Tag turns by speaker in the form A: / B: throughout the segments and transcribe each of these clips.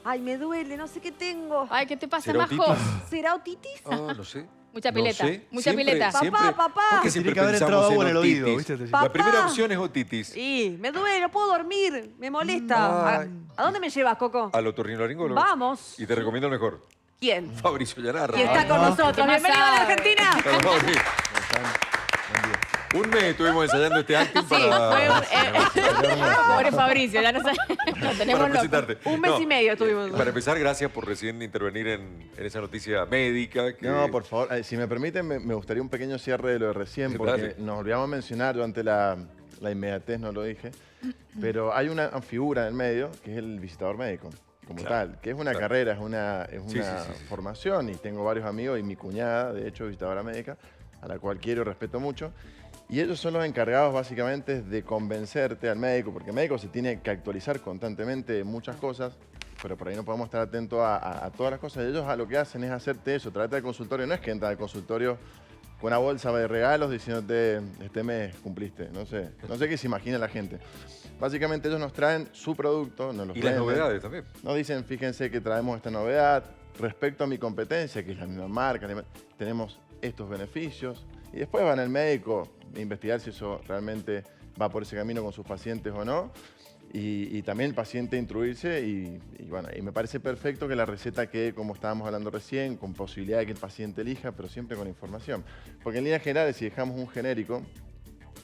A: Ay, me duele, no sé qué tengo.
B: Ay, ¿qué te pasa,
C: ¿Será
B: Majo?
C: otitis?
A: ¿Será otitis?
C: Ah, no sé.
B: Mucha
C: No
B: pileta,
C: sé.
B: mucha
C: Siempre-
B: pileta.
C: siempre-
A: Papá.
C: ¿Por qué
D: Tiene
C: siempre
D: que haber
C: pensamos
D: entrado agua en el oído,
C: otitis?
D: ¿viste?
A: Papá.
C: La primera opción es otitis.
A: Sí, me duele, no puedo dormir. Me molesta.
C: Ay.
A: ¿A dónde me llevas, Coco?
C: Al otorrinolaringólogo.
A: Vamos.
C: Y te recomiendo el mejor.
A: ¿Quién?
C: Fabricio Llanarra.
A: Y está con nosotros.
B: ¿Qué más
A: Bienvenido a la
B: sabe?
A: Argentina.
C: Perdón, sí. Un mes estuvimos ensayando este acting
B: Sí,
C: para...
B: pobre Fabricio, ya no sé. Lo tenemos
C: para
B: loco.
C: presentarte.
A: Un mes y medio estuvimos.
C: Para empezar, gracias por recién intervenir en esa noticia médica. Que...
E: No, por favor, si me permiten, me gustaría un pequeño cierre de lo de recién,
C: Sí,
E: porque
C: dale.
E: nos olvidamos mencionar, yo ante la inmediatez no lo dije, pero hay una figura en el medio que es el visitador médico, como
C: Claro,
E: tal, que es una
C: claro.
E: carrera, es una
C: Sí, sí.
E: formación, y tengo varios amigos, y mi cuñada, de hecho, es visitadora médica, a la cual quiero y respeto mucho. Y ellos son los encargados básicamente de convencerte al médico, porque el médico se tiene que actualizar constantemente en muchas cosas, pero por ahí no podemos estar atentos a todas las cosas. Ellos a lo que hacen es hacerte eso, traerte al consultorio. No es que entras al consultorio con una bolsa de regalos diciéndote, este mes cumpliste. No sé qué se imagina la gente. Básicamente ellos nos traen su producto, nos los
C: Y las
E: venden.
C: novedades también.
E: Nos dicen, fíjense que traemos esta novedad. Respecto a mi competencia, que es la misma marca, tenemos estos beneficios. Y después van al médico a investigar si eso realmente va por ese camino con sus pacientes o no. Y también el paciente instruirse y bueno, y me parece perfecto que la receta quede como estábamos hablando recién, con posibilidad de que el paciente elija, pero siempre con información. Porque en líneas generales, si dejamos un genérico,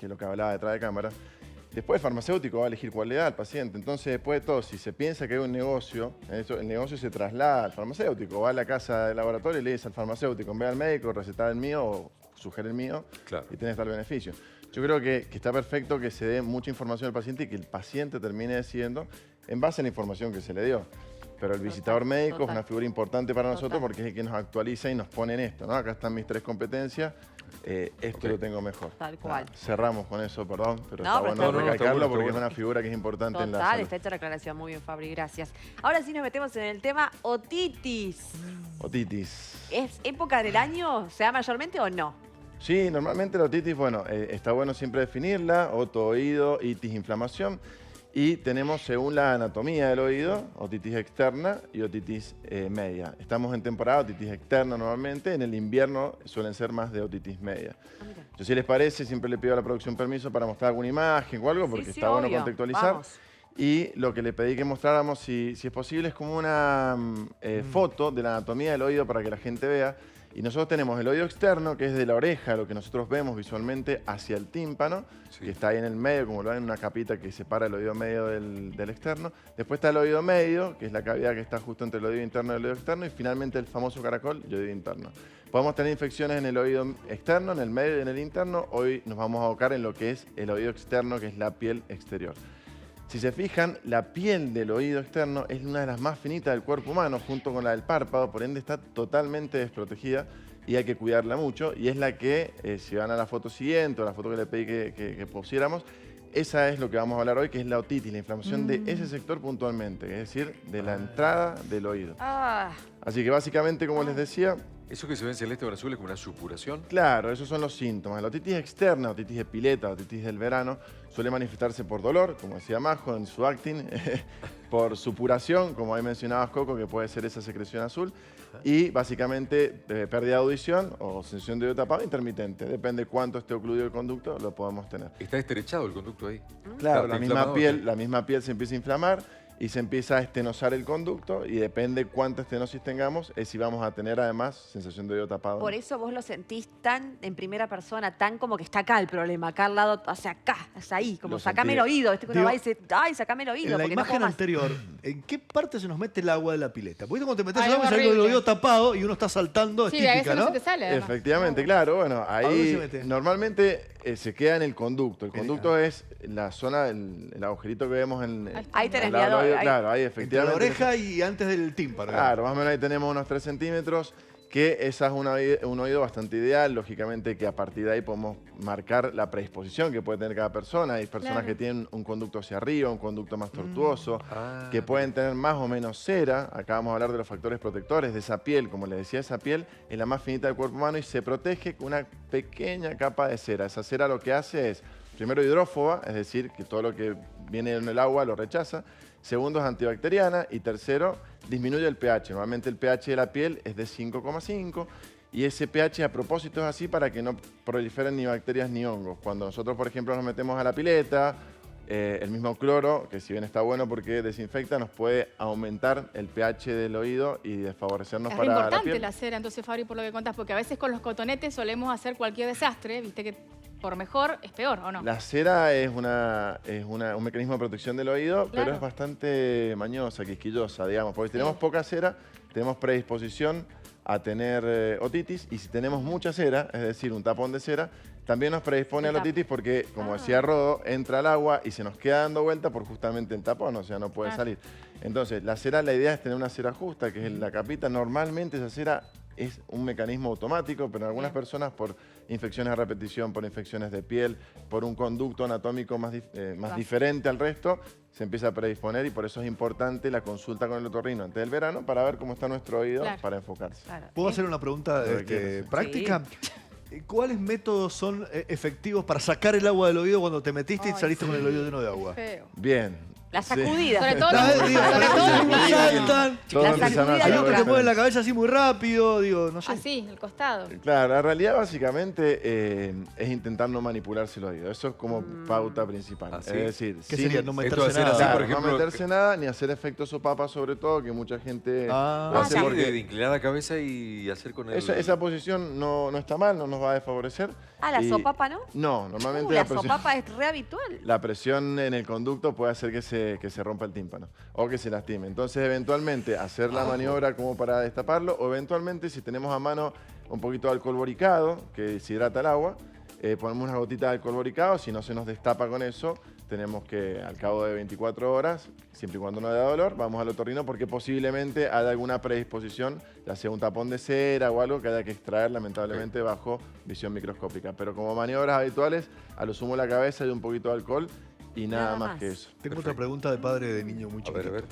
E: que es lo que hablaba detrás de cámara, después el farmacéutico va a elegir cuál le da al paciente. Entonces, después de todo, si se piensa que hay un negocio, el negocio se traslada al farmacéutico. Va a la casa del laboratorio y le dice al farmacéutico, en vez al médico, recetar el mío o sugerir el mío,
C: Claro.
E: y tenés tal beneficio. Yo creo que está perfecto que se dé mucha información al paciente y que el paciente termine decidiendo en base a la información que se le dio. Pero el visitador médico es una figura importante para nosotros porque es el que nos actualiza y nos pone en esto, ¿no? Acá están mis 3 competencias, esto
C: Ok.
E: lo tengo mejor.
A: Tal cual.
E: Cerramos con eso, perdón, pero
A: No,
E: está
A: pero
E: bueno
A: está bueno.
E: recalcarlo
C: Está
E: porque
C: bueno.
E: es una figura que es importante en la
A: Total,
E: salud.
A: está hecha la aclaración. Muy bien, Fabri, gracias. Ahora sí nos metemos en el tema otitis.
E: Otitis.
A: ¿Es época del año? ¿Se da mayormente o no?
E: Sí, normalmente la otitis, bueno, está bueno siempre definirla, oto, oído, itis, inflamación. Y tenemos, según la anatomía del oído, otitis externa y otitis media. Estamos en temporada de otitis externa normalmente, en el invierno suelen ser más de otitis media.
A: Mira.
E: Yo, si les parece, siempre le pido a la producción permiso para mostrar alguna imagen o algo, porque
A: Sí,
E: está bueno
A: obvio.
E: contextualizar.
A: Vamos.
E: Y lo que le pedí que mostráramos, si es posible, es como una foto de la anatomía del oído para que la gente vea. Y nosotros tenemos el oído externo, que es de la oreja, lo que nosotros vemos visualmente hacia el tímpano,
C: Sí.
E: que está ahí en el medio, como lo ven, una capita que separa el oído medio del externo. Después está el oído medio, que es la cavidad que está justo entre el oído interno y el oído externo. Y finalmente el famoso caracol, el oído interno. Podemos tener infecciones en el oído externo, en el medio y en el interno. Hoy nos vamos a abocar en lo que es el oído externo, que es la piel exterior. Si se fijan, la piel del oído externo es una de las más finitas del cuerpo humano, junto con la del párpado, por ende está totalmente desprotegida y hay que cuidarla mucho. Y es la que, si van a la foto siguiente o la foto que le pedí que pusiéramos, esa es lo que vamos a hablar hoy, que es la otitis, la inflamación de ese sector puntualmente, es decir, de la entrada del oído.
A: Ah,
E: Así que básicamente, como les decía,
C: Eso que se ve en celeste o en azul es como una supuración.
E: claro, esos son los síntomas. La otitis externa, otitis de pileta, otitis del verano, suele manifestarse por dolor, como decía Majo en su acting, por supuración, como ahí mencionabas, Coco, que puede ser esa secreción azul, y básicamente pérdida de audición o sensación de oído tapado intermitente. Depende cuánto esté ocluido el conducto, lo podemos tener.
C: Está estrechado el conducto ahí.
E: Claro,
C: Está
E: la misma
C: inflamado,
E: piel se empieza a inflamar y se empieza a estenosar el conducto y depende cuánta estenosis tengamos, es si vamos a tener además sensación de oído tapado.
A: por eso vos lo sentís tan en primera persona, tan como que está acá el problema, acá al lado, o sea, acá, es ahí, como
E: Lo
A: sacame el
E: sentí.
A: oído. Este que uno
D: Digo,
A: va y dice, ay, sacame el oído,
D: En la
A: porque no
D: imagen
A: puedo más.
D: anterior, ¿en qué parte se nos mete el agua de la pileta? Porque cuando te metes
B: Ay,
D: el agua
B: es
D: sale con el
B: horrible.
D: oído tapado y uno está saltando, es
B: Sí, a veces
D: típica,
B: no
D: ¿no?
B: se te sale. además.
E: Efectivamente, claro, bueno,
D: dónde
E: ahí
D: se mete?
E: normalmente se queda en el conducto. El
D: En-
E: conducto es la zona, el agujerito que vemos en
A: Ahí tenés
E: al lado del
A: mirador,
E: oído,
A: ahí.
E: claro, ahí
D: Entre la
E: efectivamente.
D: oreja y antes del tímpano.
E: Claro, más o menos ahí tenemos unos 3 centímetros, que esa es un oído bastante ideal. Lógicamente que a partir de ahí podemos marcar la predisposición que puede tener cada persona. Hay personas
B: Claro.
E: que tienen un conducto hacia arriba, un conducto más tortuoso,
C: Ah,
E: que pueden tener más o menos cera. Acá vamos a hablar de los factores protectores de esa piel. Como les decía, esa piel es la más finita del cuerpo humano y se protege con una pequeña capa de cera. Esa cera lo que hace es, primero, hidrófoba, es decir, que todo lo que viene en el agua lo rechaza. Segundo, es antibacteriana. Y tercero, disminuye el pH. Normalmente el pH de la piel es de 5,5. Y ese pH a propósito es así para que no proliferen ni bacterias ni hongos. Cuando nosotros, por ejemplo, nos metemos a la pileta, el mismo cloro, que si bien está bueno porque desinfecta, nos puede aumentar el pH del oído y desfavorecernos
B: Es
E: para la
B: importante
E: piel.
B: la cera, entonces, Fabri, por lo que contás, porque a veces con los cotonetes solemos hacer cualquier desastre, viste que por mejor es peor, ¿o no?
E: La cera es un mecanismo de protección del oído,
B: Claro.
E: pero es bastante mañosa, quisquillosa, digamos, porque si tenemos poca cera, tenemos predisposición a tener otitis, y si tenemos mucha cera, es decir, un tapón de cera, también nos predispone a la otitis porque, como decía Rodo, entra al agua y se nos queda dando vuelta por justamente el tapón, o sea, no puede salir. Entonces, la cera, la idea es tener una cera justa, que es la capita. Normalmente esa cera es un mecanismo automático, pero en algunas personas por infecciones a repetición, por infecciones de piel, por un conducto anatómico más diferente al resto, se empieza a predisponer, y por eso es importante la consulta con el otorrino antes del verano para ver cómo está nuestro oído para enfocarse.
A: Claro.
D: ¿Puedo hacer una pregunta
E: Lo que quieras.
D: práctica? ¿Cuáles métodos son efectivos para sacar el agua del oído cuando te metiste y saliste con el oído lleno de agua?
B: Feo.
E: Bien.
A: La
E: Sí.
A: sacudida.
B: Sobre todo
D: Las-
B: los-
D: digo,
B: sobre todo los
D: me saltan.
E: Todos
A: La
E: empiezan a
A: sacudida
D: Hay
E: hacer
D: uno que
A: loca.
D: te mueve la cabeza así muy rápido, digo, no sé.
B: Así, el costado.
E: Claro, la realidad básicamente es intentar no manipularse el oído. Eso es como pauta principal.
C: ¿Ah, sí?
E: Es decir,
D: ¿Qué
E: sin-
D: sería? No
C: Esto
D: meterse
C: hacer
D: nada.
C: así,
E: Claro,
C: por ejemplo,
E: no meterse nada, ni hacer efecto sopapa, sobre todo, que mucha gente
D: Ah.
E: lo hace
C: Así,
E: porque
C: de inclinar la cabeza y hacer con el...
E: esa posición no está mal, no nos va a desfavorecer.
A: Ah, la
E: Y-
A: sopapa, ¿no?
E: No, normalmente
A: La
E: la presión,
A: sopapa es re habitual.
E: la presión en el conducto puede hacer que se rompa el tímpano o que se lastime. Entonces, eventualmente, hacer la maniobra como para destaparlo, o eventualmente, si tenemos a mano un poquito de alcohol boricado, que deshidrata el agua, ponemos una gotita de alcohol boricado. Si no se nos destapa con eso, tenemos que, al cabo de 24 horas, siempre y cuando no haya dolor, vamos al otorrino, porque posiblemente haya alguna predisposición, ya sea un tapón de cera o algo que haya que extraer, lamentablemente, bajo visión microscópica. Pero como maniobras habituales, a lo sumo la cabeza y un poquito de alcohol, y nada más que eso.
D: Tengo otra pregunta de padre de niño muy
C: A
D: chiquito.
C: ver.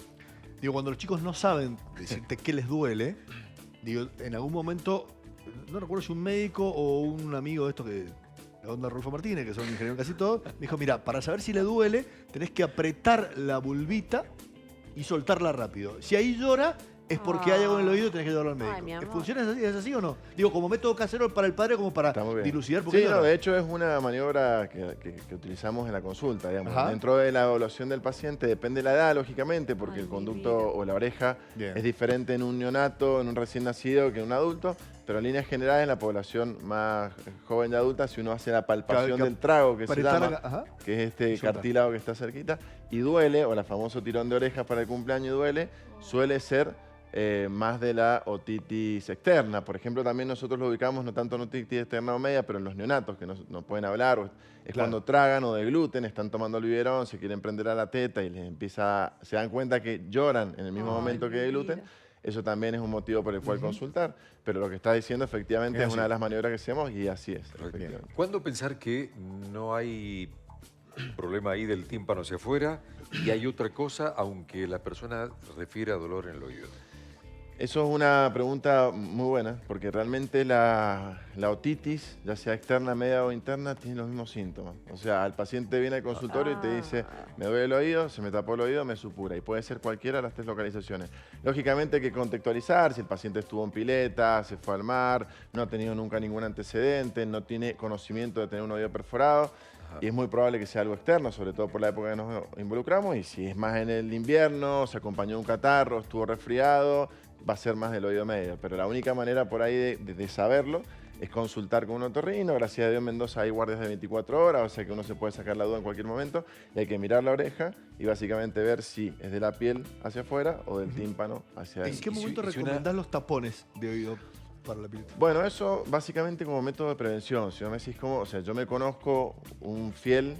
D: Digo, cuando los chicos no saben decirte qué les duele, digo, en algún momento, no recuerdo si un médico o un amigo de estos que, la onda Rolfo Martínez, que son ingenieros casi todos, me dijo, mira, para saber si le duele, tenés que apretar la bulbita y soltarla rápido. Si ahí llora, es porque hay algo en el oído y tenés que llevarlo al
A: Ay, mi
D: médico.
A: amor.
D: ¿Funciona así? ¿Es así o no? Digo, como método casero para el padre, como para
E: Está muy bien.
D: dilucidar por qué
E: Sí,
D: llora.
E: no, de hecho es una maniobra que utilizamos en la consulta, digamos.
D: Ajá.
E: Dentro de la evaluación del paciente, depende de la edad, lógicamente, porque
A: Ay,
E: el
A: mi
E: conducto
A: vida.
E: o la oreja
D: Bien.
E: es diferente en un neonato, en un recién nacido, que en un adulto, pero en líneas generales, en la población más joven y adulta, si uno hace la palpación
D: Claro,
E: del trago, que se
D: apretar
E: llama,
D: acá, ajá.
E: que es este
D: Y soltar.
E: cartílago que está cerquita, y duele, o el famoso tirón de orejas para el cumpleaños y duele, suele ser más de la otitis externa. Por ejemplo, también nosotros lo ubicamos no tanto en otitis externa o media, pero en los neonatos que no pueden hablar, o es
D: Claro.
E: cuando tragan o de gluten, están tomando el biberón, se quieren prender a la teta y se dan cuenta que lloran en el mismo
A: Ay,
E: momento que
A: mi
E: de gluten.
A: vida.
E: Eso también es un motivo por el cual consultar, pero lo que está diciendo efectivamente
D: Es
E: es
D: así.
E: una de las maniobras que hacemos, y así es. efectivamente.
C: ¿Cuándo pensar que no hay problema ahí del tímpano hacia afuera y hay otra cosa, aunque la persona refiere a dolor en el oído?
E: Eso es una pregunta muy buena, porque realmente la otitis, ya sea externa, media o interna, tiene los mismos síntomas. O sea, el paciente viene al consultorio y te dice, me duele el oído, se me tapó el oído, me supura. Y puede ser cualquiera de las 3 localizaciones. Lógicamente hay que contextualizar si el paciente estuvo en pileta, se fue al mar, no ha tenido nunca ningún antecedente, no tiene conocimiento de tener un oído perforado. Y es muy probable que sea algo externo, sobre todo por la época que nos involucramos. Y si es más en el invierno, se acompañó de un catarro, estuvo resfriado, va a ser más del oído medio. Pero la única manera por ahí de saberlo es consultar con un otorrino. Gracias a Dios en Mendoza hay guardias de 24 horas, o sea que uno se puede sacar la duda en cualquier momento. Y hay que mirar la oreja y básicamente ver si es de la piel hacia afuera o del tímpano hacia
D: ¿En
E: adentro.
D: qué momento
C: y si
D: recomendás los tapones de oído para la pileta?
E: Bueno, eso básicamente como método de prevención. Si no me decís cómo, o sea, yo me conozco un fiel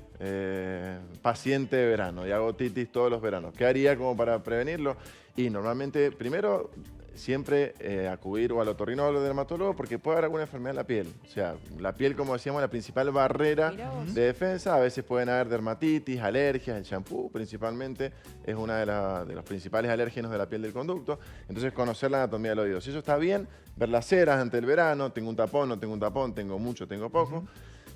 E: paciente de verano y hago otitis todos los veranos. ¿Qué haría como para prevenirlo? Y normalmente, primero, siempre acudir o al otorrino o al dermatólogo, porque puede haber alguna enfermedad en la piel. O sea, la piel, como decíamos, es la principal barrera
A: Mirá vos.
E: de defensa. A veces pueden haber dermatitis, alergias, el shampoo principalmente es uno de los principales alérgenos de la piel del conducto. Entonces, conocer la anatomía del oído. Si eso está bien, ver las ceras ante el verano, tengo un tapón, no tengo un tapón, tengo mucho, tengo poco.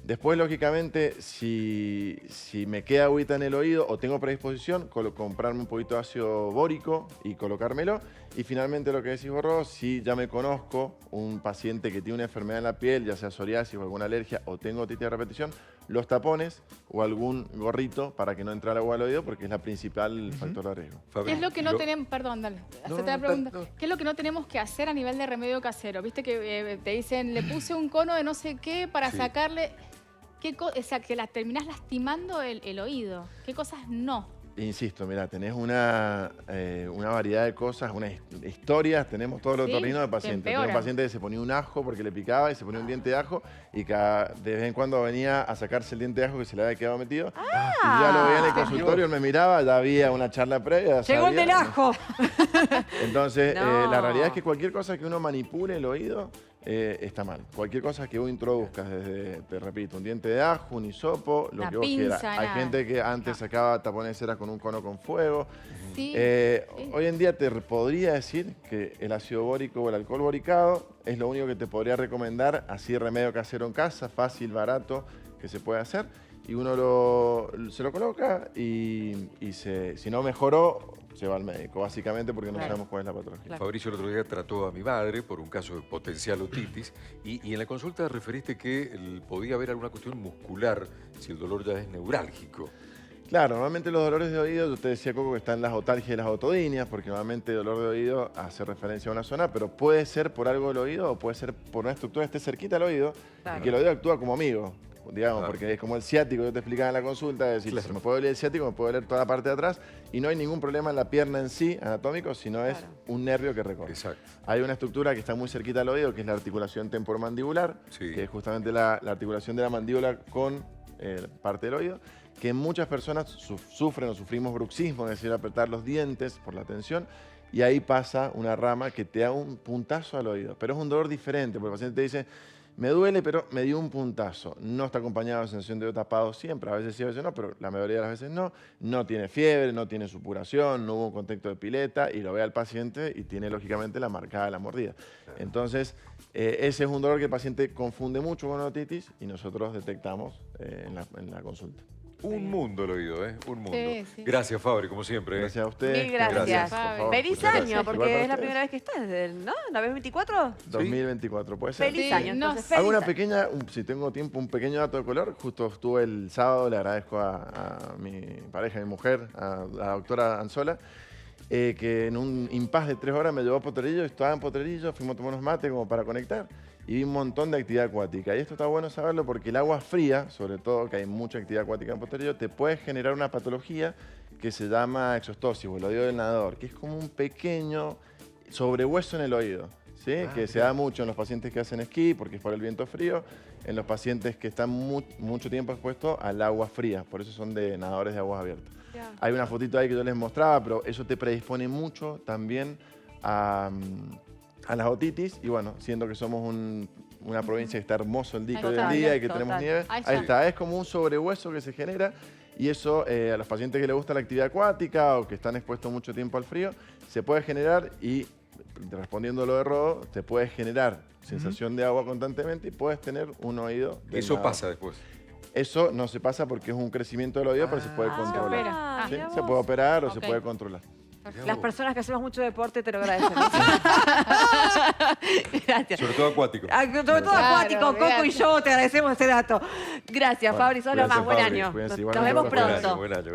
E: Después, lógicamente, si me queda agüita en el oído o tengo predisposición, comprarme un poquito de ácido bórico y colocármelo. Y finalmente, lo que decís vos, Ros, si ya me conozco un paciente que tiene una enfermedad en la piel, ya sea psoriasis o alguna alergia, o tengo otitis de repetición, los tapones o algún gorrito para que no entre el agua al oído, porque es la principal factor de riesgo.
C: Fabri,
B: ¿Qué es lo que no tenemos? Perdón, dale. Hacete la pregunta. ¿Qué es lo que no tenemos que hacer a nivel de remedio casero? Viste que te dicen, le puse un cono de no sé qué para
C: Sí.
B: sacarle. O sea, que terminás lastimando el oído. ¿Qué cosas no?
E: Insisto, mira, tenés una variedad de cosas, unas historias, tenemos todos los
B: Sí,
E: otorrinos de
B: que
E: pacientes. Tengo un
B: empeoran.
E: paciente que se ponía un ajo porque le picaba y se ponía un diente de ajo y de vez en cuando venía a sacarse el diente de ajo que se le había quedado metido. Y yo ya lo veía en el consultorio, él me miraba, ya había una charla previa.
A: Llegó el
E: sabía,
A: del ajo.
E: Entonces,
A: No.
E: la realidad es que cualquier cosa que uno manipule el oído está mal. Cualquier cosa que vos introduzcas, desde, te repito, un diente de ajo, un hisopo, lo
B: Una
E: que vos quieras.
B: pinza,
E: Hay
B: nada.
E: gente que antes sacaba tapones de cera con un cono con fuego.
B: Sí.
E: Hoy en día te podría decir que el ácido bórico o el alcohol boricado es lo único que te podría recomendar, así remedio casero en casa, fácil, barato, que se puede hacer. Y uno se lo coloca y si no mejoró, se va al médico, básicamente porque no
A: Claro.
E: sabemos cuál es la patología.
C: Fabricio el otro día trató a mi madre por un caso de potencial otitis y en la consulta referiste que podía haber alguna cuestión muscular si el dolor ya es neurálgico.
E: Claro, normalmente los dolores de oído, yo te decía, Coco, que están las otalgias y las otodinias, porque normalmente el dolor de oído hace referencia a una zona, pero puede ser por algo del oído o puede ser por una estructura que esté cerquita al oído
A: Claro.
E: y que el oído actúa como amigo, digamos,
C: Claro.
E: porque es como el ciático, yo te explicaba en la consulta, es decir,
C: Claro.
E: si me puede doler el ciático, me puede doler toda la parte de atrás y no hay ningún problema en la pierna en sí, anatómico, sino es
A: Claro.
E: un nervio que recorre.
C: Exacto.
E: Hay una estructura que está muy cerquita al oído, que es la articulación temporomandibular,
C: Sí.
E: que es justamente la articulación de la mandíbula con parte del oído, que en muchas personas sufren o sufrimos bruxismo, es decir, apretar los dientes por la tensión, y ahí pasa una rama que te da un puntazo al oído. Pero es un dolor diferente, porque el paciente te dice, me duele, pero me dio un puntazo. No está acompañado de sensación de oído tapado siempre, a veces sí, a veces no, pero la mayoría de las veces no. No tiene fiebre, no tiene supuración, no hubo un contexto de pileta, y lo ve al paciente y tiene lógicamente la marcada de la mordida. Entonces, ese es un dolor que el paciente confunde mucho con otitis y nosotros detectamos en la consulta.
C: Un mundo el oído, ¿eh? Un mundo.
B: Sí, sí.
C: Gracias, Fabri, como siempre.
E: Gracias a ustedes.
A: Mil gracias.
C: Gracias,
E: por
B: Fabi.
E: favor.
A: Feliz
E: Muchas gracias.
A: año,
E: Igual
A: porque
E: para
A: es la
E: ustedes.
A: primera vez que estás, ¿no? ¿La vez 24?
E: 2024, ¿puede ser?
A: Feliz
B: Sí,
A: año,
B: no
A: entonces.
B: sé.
E: Hago
A: Feliz
E: una
A: año.
E: pequeña, si tengo tiempo, un pequeño dato de color. Justo estuve el sábado, le agradezco a mi pareja, a mi mujer, a la doctora Anzola, que en un impasse de 3 horas me llevó a Potrerillo, estaba en Potrerillo, fuimos a tomar unos mates como para conectar y vi un montón de actividad acuática. Y esto está bueno saberlo porque el agua fría, sobre todo que hay mucha actividad acuática en Potrerillo, te puede generar una patología que se llama exostosis o el oído del nadador, que es como un pequeño sobrehueso en el oído. ¿Sí? Que se da mucho en los pacientes que hacen esquí porque es por el viento frío, en los pacientes que están mucho tiempo expuestos al agua fría, por eso son de nadadores de aguas abiertas.
A: Ya.
E: Hay una fotito ahí que yo les mostraba, pero eso te predispone mucho también a las otitis y bueno, siendo que somos una provincia que está hermoso el día
B: Ahí
E: hoy en
B: está,
E: día y que
A: total.
E: tenemos nieve,
B: Ahí
E: ahí
B: está.
E: está, es como un sobrehueso que se genera y eso a los pacientes que les gusta la actividad acuática o que están expuestos mucho tiempo al frío, se puede generar y respondiendo a lo de Rodo, te puede generar sensación de agua constantemente y puedes tener un oído.
C: Eso
E: delgado.
C: pasa después.
E: Eso no se pasa porque es un crecimiento del oído, pero se puede
A: Ah,
E: controlar.
B: opera.
A: Ah,
E: ¿Sí?
A: mirá
E: Se
A: vos.
E: puede operar o
B: Ok.
E: se puede controlar.
A: Las personas que hacemos mucho deporte te lo agradecen. Gracias.
C: Sobre todo acuático.
A: Sobre todo
B: Claro,
A: acuático, Coco y
B: olvídate.
A: yo te agradecemos ese dato. Gracias,
E: Bueno,
A: Fabri, sos lo
E: cuídense,
A: más. Buen
E: Fabri,
A: año.
E: cuídense,
A: Nos
E: igualmente,
A: vemos
E: buen año,
A: pronto.
C: Buen año.